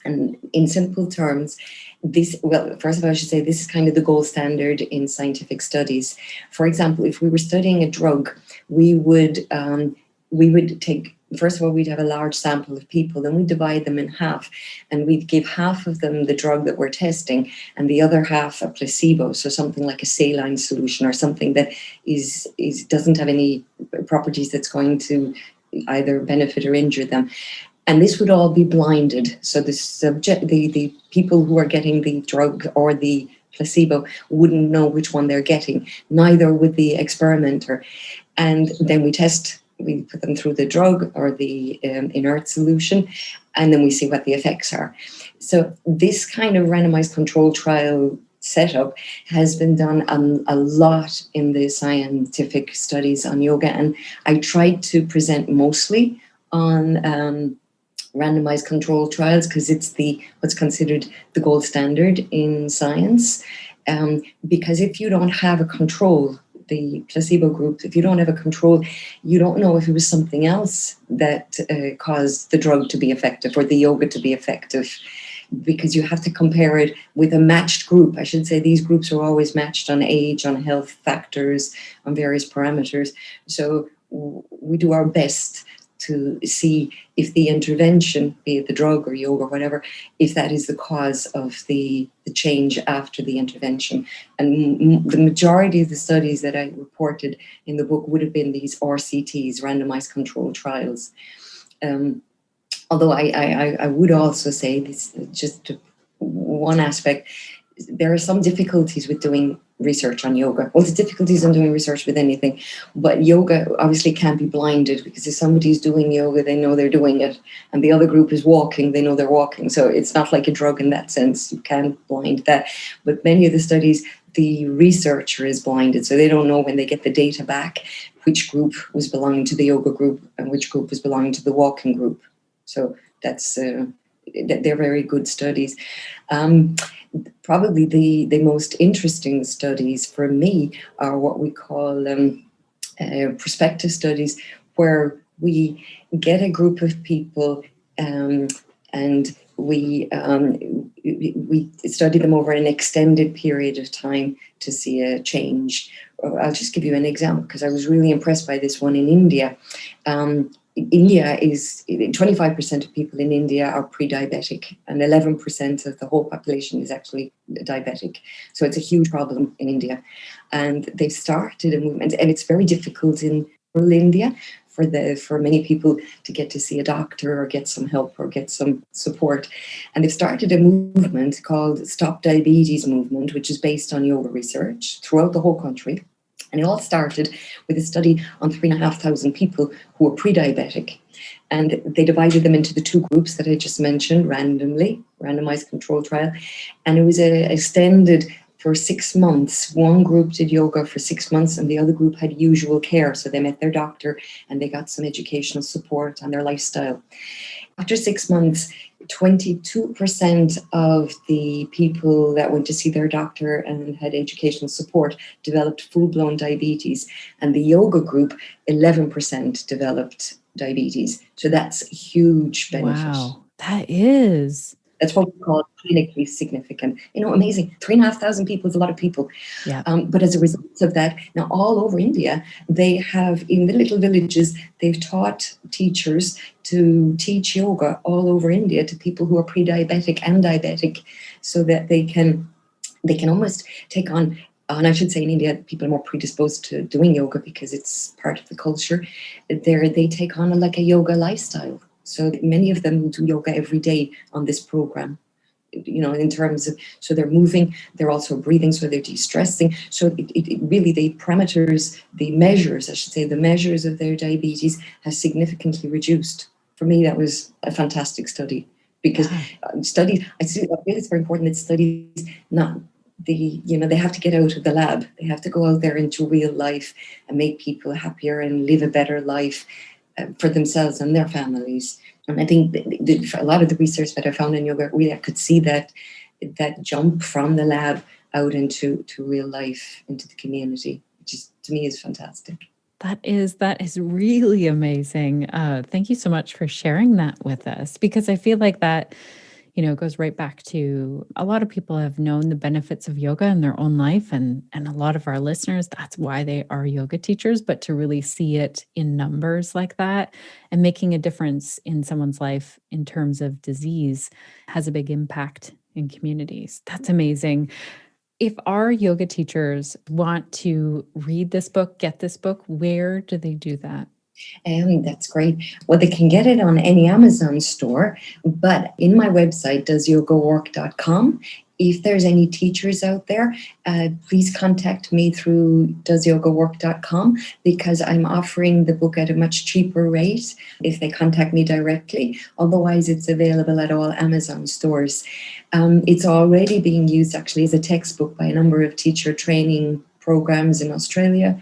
[SPEAKER 2] And in simple terms, first of all, I should say this is kind of the gold standard in scientific studies. For example, if we were studying a drug, we would take, first of all, we'd have a large sample of people, then we'd divide them in half, and we'd give half of them the drug that we're testing and the other half a placebo, so something like a saline solution or something that doesn't have any properties that's going to either benefit or injure them. And this would all be blinded. So the people who are getting the drug or the placebo wouldn't know which one they're getting, neither would the experimenter. And then we put them through the drug or the inert solution, and then we see what the effects are. So this kind of randomized control trial setup has been done a lot in the scientific studies on yoga. And I tried to present mostly on randomized control trials because it's what's considered the gold standard in science. Because if you don't have a control, the placebo group, if you don't have a control, you don't know if it was something else that caused the drug to be effective or the yoga to be effective, because you have to compare it with a matched group. I should say these groups are always matched on age, on health factors, on various parameters. So we do our best to see if the intervention, be it the drug or yoga or whatever, if that is the cause of the change after the intervention. And the majority of the studies that I reported in the book would have been these RCTs, randomized controlled trials. Although I would also say this, just one aspect, there are some difficulties with doing research on yoga. Well, the difficulties in doing research with anything, but yoga obviously can't be blinded, because if somebody's doing yoga, they know they're doing it, and the other group is walking, they know they're walking. So it's not like a drug in that sense. You can't blind that. But many of the studies, the researcher is blinded, so they don't know when they get the data back which group was belonging to the yoga group and which group was belonging to the walking group. So that's they're very good studies. Probably the most interesting studies for me are what we call prospective studies, where we get a group of people and we study them over an extended period of time to see a change. I'll just give you an example, because I was really impressed by this one in India. India is 25% of people in India are pre-diabetic, and 11% of the whole population is actually diabetic. So it's a huge problem in India. And they've started a movement, and it's very difficult in rural India for many people to get to see a doctor or get some help or get some support. And they've started a movement called Stop Diabetes Movement, which is based on yoga research throughout the whole country. And it all started with a study on 3,500 people who were pre-diabetic. And they divided them into the two groups that I just mentioned randomly, randomized control trial. And it was extended for 6 months. One group did yoga for 6 months and the other group had usual care. So they met their doctor and they got some educational support on their lifestyle. After 6 months, 22% of the people that went to see their doctor and had educational support developed full-blown diabetes. And the yoga group, 11% developed diabetes. So that's a huge benefit.
[SPEAKER 3] Wow, that is.
[SPEAKER 2] That's what we call clinically significant. Amazing. 3,500 people is a lot of people.
[SPEAKER 3] Yeah.
[SPEAKER 2] But as a result of that, now all over India, they have, in the little villages, they've taught teachers to teach yoga all over India to people who are pre-diabetic and diabetic, so that they can almost take on, and I should say in India, people are more predisposed to doing yoga because it's part of the culture. They take on like a yoga lifestyle. So many of them will do yoga every day on this program, in terms of, so they're moving, they're also breathing, so they're de-stressing. So it really, the measures of their diabetes has significantly reduced. For me, that was a fantastic study because studies, I feel it's very important that studies they have to get out of the lab. They have to go out there into real life and make people happier and live a better life for themselves and their families. And I think a lot of the research that I found in yoga, really I could see that jump from the lab out into real life, into the community, which is, to me, is fantastic.
[SPEAKER 3] That is really amazing. Thank you so much for sharing that with us, because I feel like that, goes right back to a lot of people have known the benefits of yoga in their own life. And a lot of our listeners, that's why they are yoga teachers. But to really see it in numbers like that and making a difference in someone's life in terms of disease has a big impact in communities. That's amazing. If our yoga teachers want to read this book, get this book, where do they do that?
[SPEAKER 2] That's great. Well, they can get it on any Amazon store, but in my website, doesyogawork.com. If there's any teachers out there, please contact me through doesyogawork.com, because I'm offering the book at a much cheaper rate if they contact me directly. Otherwise, it's available at all Amazon stores. It's already being used actually as a textbook by a number of teacher training programs in Australia.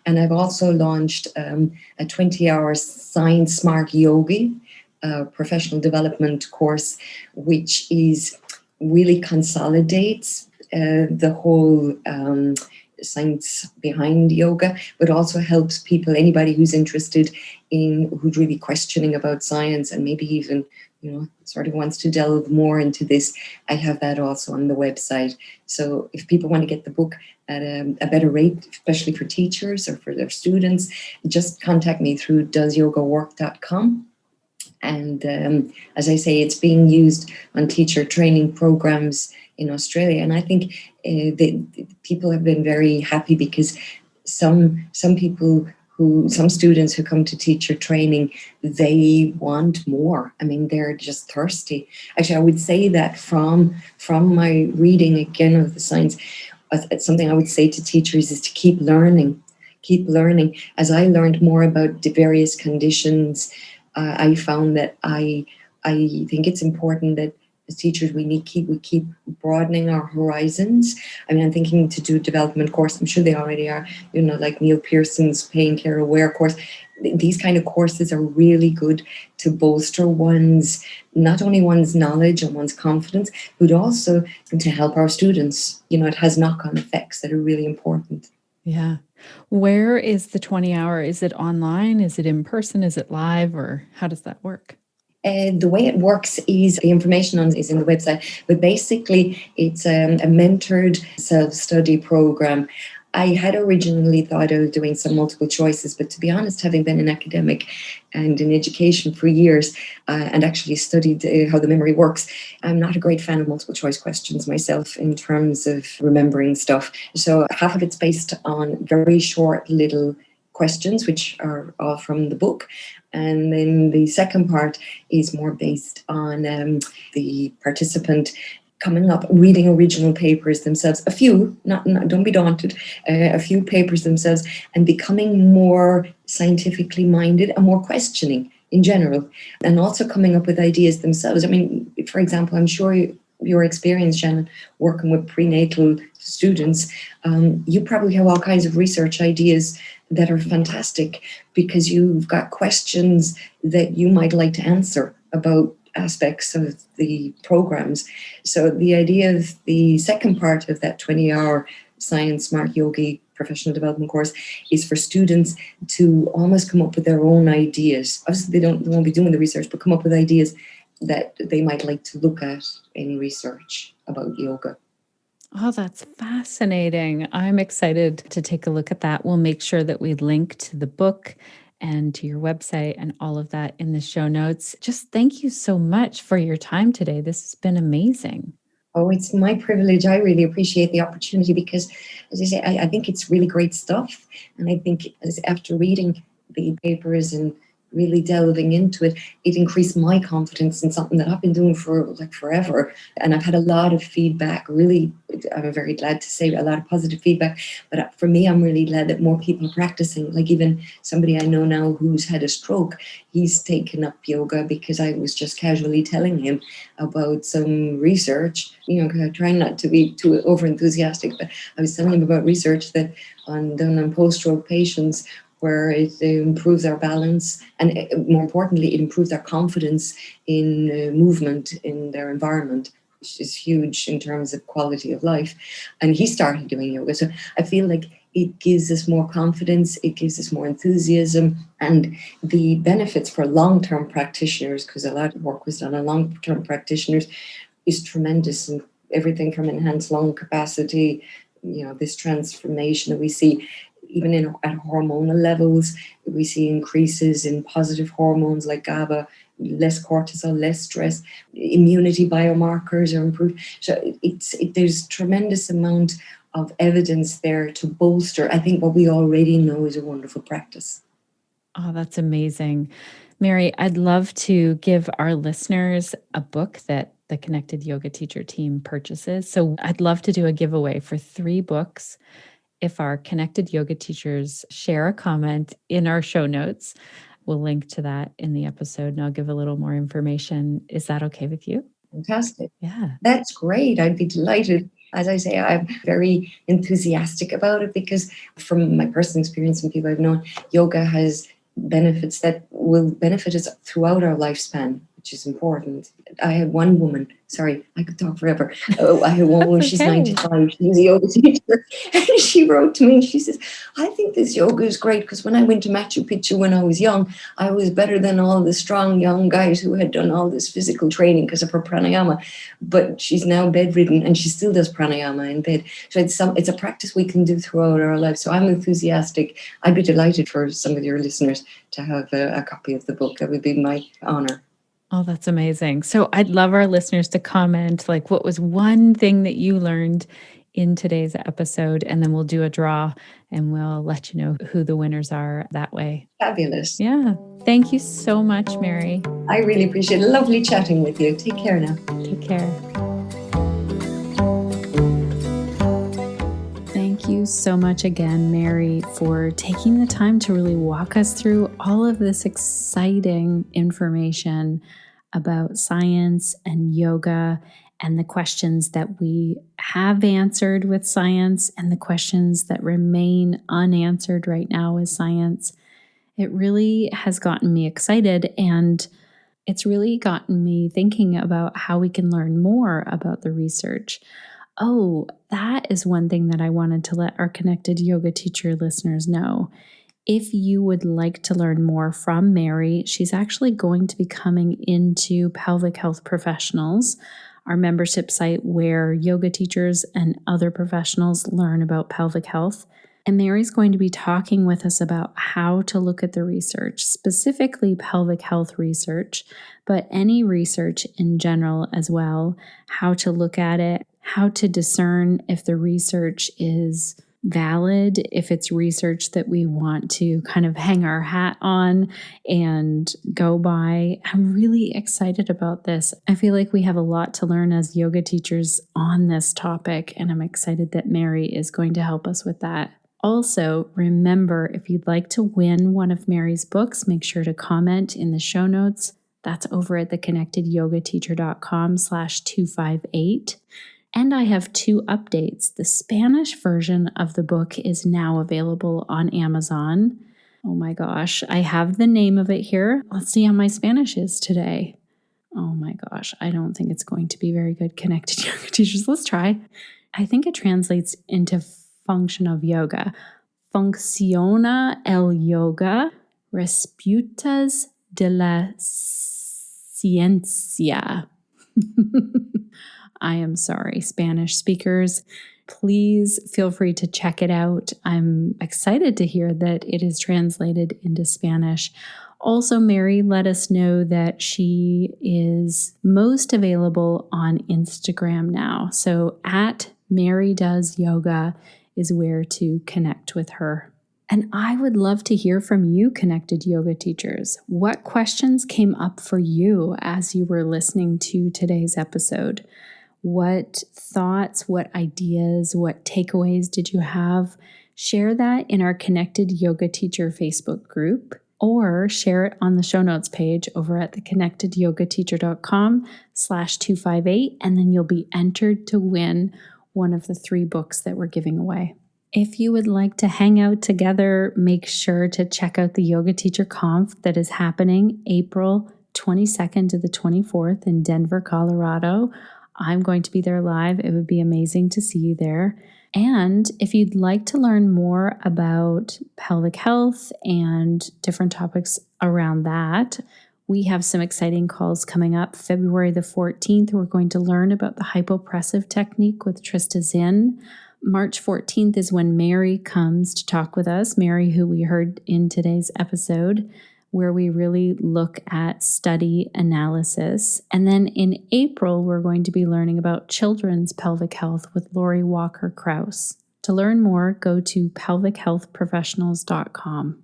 [SPEAKER 2] And I've also launched a 20-hour Science Smart Yogi professional development course, which really consolidates the whole science behind yoga, but also helps people, anybody who's interested who's really questioning about science and maybe even, sort of wants to delve more into this. I have that also on the website. So if people want to get the book at a better rate, especially for teachers or for their students, just contact me through doesyogawork.com. And as I say, it's being used on teacher training programs in Australia. And I think people have been very happy because some students who come to teacher training, they want more. I mean, they're just thirsty. Actually, I would say that from my reading again of the science, it's something I would say to teachers is to keep learning. Keep learning. As I learned more about the various conditions, I found that I think it's important that as teachers we keep broadening our horizons. I mean, I'm thinking to do a development course. I'm sure they already are. Like Neil Pearson's Pain Care Aware course. These kind of courses are really good to bolster not only one's knowledge and one's confidence, but also to help our students. It has knock-on effects that are really important.
[SPEAKER 3] Yeah. Where is the 20-hour? Is it online? Is it in person? Is it live? Or how does that work?
[SPEAKER 2] The way it works is the information is in the website, but basically it's a mentored self-study program. I had originally thought of doing some multiple choices, but to be honest, having been an academic and in education for years and actually studied how the memory works, I'm not a great fan of multiple choice questions myself in terms of remembering stuff. So half of it's based on very short little questions, which are all from the book. And then the second part is more based on the participant coming up, reading original papers themselves, a few, not don't be daunted, a few papers themselves, and becoming more scientifically minded and more questioning in general, and also coming up with ideas themselves. I mean, for example, I'm sure your experience, Shannon, working with prenatal students, you probably have all kinds of research ideas that are fantastic because you've got questions that you might like to answer about aspects of the programs. So the idea of the second part of that 20-hour Science Smart Yogi professional development course is for students to almost come up with their own ideas. Obviously, they won't be doing the research, but come up with ideas that they might like to look at in research about yoga.
[SPEAKER 3] Oh, that's fascinating. I'm excited to take a look at that. We'll make sure that we link to the book and to your website and all of that in the show notes. Just thank you so much for your time today. This has been amazing.
[SPEAKER 2] Oh, it's my privilege. I really appreciate the opportunity because, as I say, I think it's really great stuff. And I think after reading the papers and really delving into it, it increased my confidence in something that I've been doing for like forever. And I've had a lot of feedback, really, I'm very glad to say a lot of positive feedback. But for me, I'm really glad that more people are practicing. Like even somebody I know now who's had a stroke, he's taken up yoga because I was just casually telling him about some research, trying not to be too over enthusiastic, but I was telling him about research that done on post-stroke patients where it improves our balance and more importantly, it improves their confidence in movement in their environment, which is huge in terms of quality of life. And he started doing yoga. So I feel like it gives us more confidence, it gives us more enthusiasm, and the benefits for long-term practitioners, because a lot of work was done on long-term practitioners, is tremendous. And everything from enhanced lung capacity, this transformation that we see even at hormonal levels, we see increases in positive hormones like GABA, less cortisol, less stress, immunity biomarkers are improved. So there's tremendous amount of evidence there to bolster, I think, what we already know is a wonderful practice.
[SPEAKER 3] Oh, that's amazing. Mary, I'd love to give our listeners a book that the Connected Yoga Teacher team purchases. So I'd love to do a giveaway for 3 books. If our Connected Yoga teachers share a comment in our show notes, we'll link to that in the episode and I'll give a little more information. Is that okay with you?
[SPEAKER 2] Fantastic.
[SPEAKER 3] Yeah.
[SPEAKER 2] That's great. I'd be delighted. As I say, I'm very enthusiastic about it because from my personal experience and people I've known, yoga has benefits that will benefit us throughout our lifespan, which is important. I had one woman, sorry, I could talk forever. I had one woman, she's 95, she's a yoga teacher, and she wrote to me and she says, I think this yoga is great because when I went to Machu Picchu when I was young, I was better than all the strong young guys who had done all this physical training because of her pranayama. But she's now bedridden and she still does pranayama in bed. So it's a practice we can do throughout our lives. So I'm enthusiastic. I'd be delighted for some of your listeners to have a copy of the book. That would be my honor.
[SPEAKER 3] Oh, that's amazing. So I'd love our listeners to comment, like, what was one thing that you learned in today's episode? And then we'll do a draw and we'll let you know who the winners are that way.
[SPEAKER 2] Fabulous.
[SPEAKER 3] Yeah. Thank you so much, Mary.
[SPEAKER 2] I really appreciate it. Lovely chatting with you. Take care now.
[SPEAKER 3] Take care.
[SPEAKER 1] Thank you so much again, Mary, for taking the time to really walk us through all of this exciting information about science and yoga and the questions that we have answered with science and the questions that remain unanswered right now with science. It really has gotten me excited, and it's really gotten me thinking about how we can learn more about the research. Oh, that is one thing that I wanted to let our Connected Yoga Teacher listeners know. If you would like to learn more from Mary, she's actually going to be coming into Pelvic Health Professionals, our membership site where yoga teachers and other professionals learn about pelvic health. And Mary's going to be talking with us about how to look at the research, specifically pelvic health research, but any research in general as well, how to look at it, how to discern if the research is valid, if it's research that we want to kind of hang our hat on and go by. I'm really excited about this. I feel like we have a lot to learn as yoga teachers on this topic, and I'm excited that Mary is going to help us with that. Also, remember, if you'd like to win one of Mary's books, make sure to comment in the show notes. That's over at theconnectedyogateacher.com/258. And I have 2 updates. The Spanish version of the book is now available on Amazon. Oh my gosh, I have the name of it here. Let's see how my Spanish is today. Oh my gosh, I don't think it's going to be very good, Connected Yoga Teachers. Let's try. I think it translates into function of yoga. Funciona el yoga, respuestas de la ciencia. I am sorry, Spanish speakers. Please feel free to check it out. I'm excited to hear that it is translated into Spanish. Also, Mary let us know that she is most available on Instagram now. So at Mary Does Yoga is where to connect with her. And I would love to hear from you, Connected Yoga Teachers. What questions came up for you as you were listening to today's episode? What thoughts, what ideas, what takeaways did you have? Share that in our Connected Yoga Teacher Facebook group, or share it on the show notes page over at theconnectedyogateacher.com/258, and then you'll be entered to win one of the 3 books that we're giving away. If you would like to hang out together, make sure to check out the Yoga Teacher Conf that is happening April 22nd to the 24th in Denver, Colorado. I'm going to be there live. It would be amazing to see you there. And if you'd like to learn more about pelvic health and different topics around that, we have some exciting calls coming up. February the 14th, we're going to learn about the hypopressive technique with Trista Zinn. March 14th is when Mary comes to talk with us, Mary, who we heard in today's episode, where we really look at study analysis. And then in April, we're going to be learning about children's pelvic health with Lori Walker-Krause. To learn more, go to pelvichealthprofessionals.com.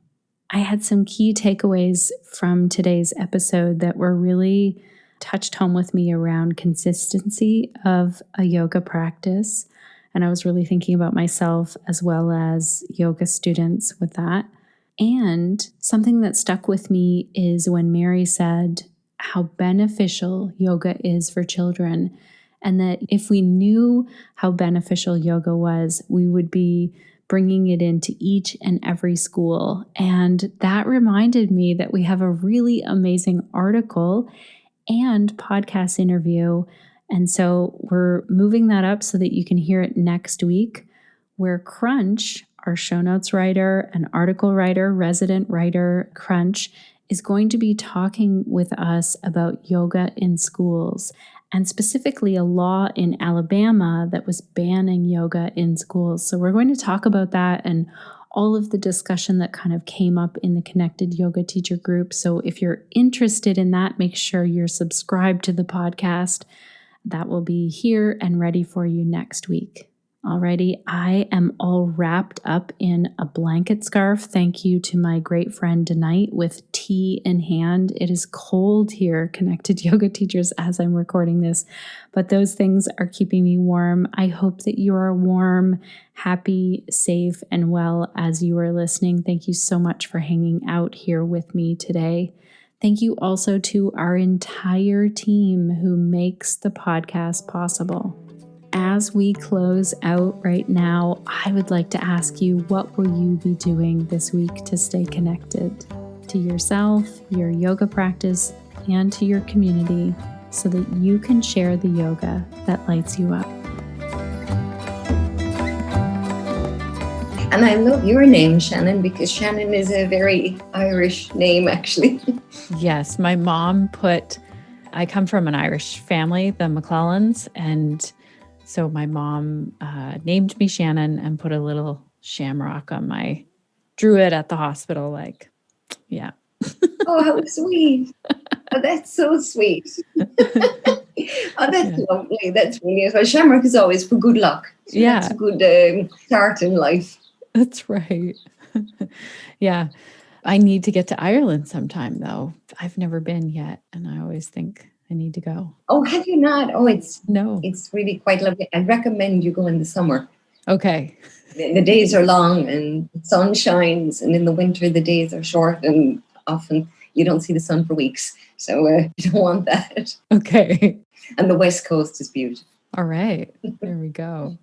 [SPEAKER 1] I had some key takeaways from today's episode that were really touched home with me around consistency of a yoga practice. And I was really thinking about myself as well as yoga students with that. And something that stuck with me is when Mary said how beneficial yoga is for children, and that if we knew how beneficial yoga was, we would be bringing it into each and every school. And that reminded me that we have a really amazing article and podcast interview. And so we're moving that up so that you can hear it next week, where Crunch, our show notes writer and article writer, resident writer, Crunch, is going to be talking with us about yoga in schools, and specifically a law in Alabama that was banning yoga in schools. So we're going to talk about that and all of the discussion that kind of came up in the Connected Yoga Teacher group. So if you're interested in that, make sure you're subscribed to the podcast. That will be here and ready for you next week. Alrighty, I am all wrapped up in a blanket scarf. Thank you to my great friend Denite with tea in hand. It is cold here, Connected Yoga Teachers, as I'm recording this, but those things are keeping me warm. I hope that you are warm, happy, safe, and well as you are listening. Thank you so much for hanging out here with me today. Thank you also to our entire team who makes the podcast possible. As we close out right now, I would like to ask you, what will you be doing this week to stay connected to yourself, your yoga practice, and to your community so that you can share the yoga that lights you up?
[SPEAKER 2] And I love your name, Shannon, because Shannon is a very Irish name, actually.
[SPEAKER 3] Yes, my mom I come from an Irish family, the McClellans, and so my mom named me Shannon and put a little shamrock on drew it at the hospital, yeah.
[SPEAKER 2] Oh, how sweet. Oh, that's so sweet. Oh, that's
[SPEAKER 3] Yeah.
[SPEAKER 2] lovely. That's really well. Shamrock is always for good luck. So
[SPEAKER 3] Yeah.
[SPEAKER 2] that's a good start in life.
[SPEAKER 3] That's right. Yeah. I need to get to Ireland sometime, though. I've never been yet, and I always think I need to go.
[SPEAKER 2] Oh, have you not? Oh,
[SPEAKER 3] No.
[SPEAKER 2] it's really quite lovely. I recommend you go in the summer.
[SPEAKER 3] Okay.
[SPEAKER 2] The days are long and the sun shines, and in the winter the days are short, and often you don't see the sun for weeks. So you don't want that.
[SPEAKER 3] Okay.
[SPEAKER 2] And the West Coast is beautiful.
[SPEAKER 3] All right. There we go.